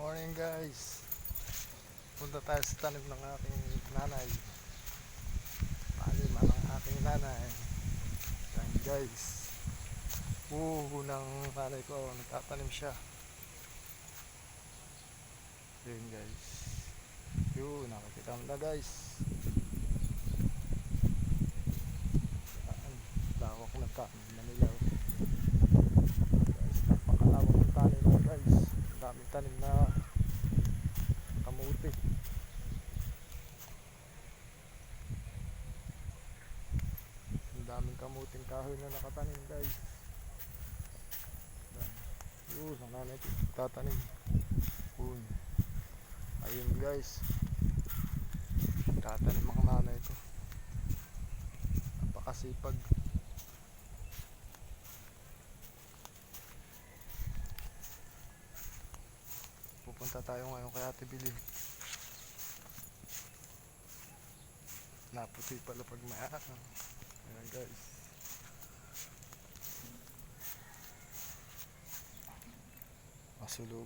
Morning guys. Punta tayo sa tanim ng aking nanay. Paliman ng aking nanay. Yan guys. Ng nanay ko. Nagtatanim siya. Yun guys. Yun. Nakikita mo na guys. Yan. Lawak ng tanim na nila. Guys, napakalawak ng tanim na guys. Daming tanim na kamuti. Ang daming kamuting kahoy na nakatanim guys. Yun, ang nanay ko tatanim. Yun. Ayun guys. Tatanim ang nanay ko. Napakasipag. Pupunta tayo ngayon kay Ate Bili. Naputi pala pag may araw. Ayan guys. Masulog.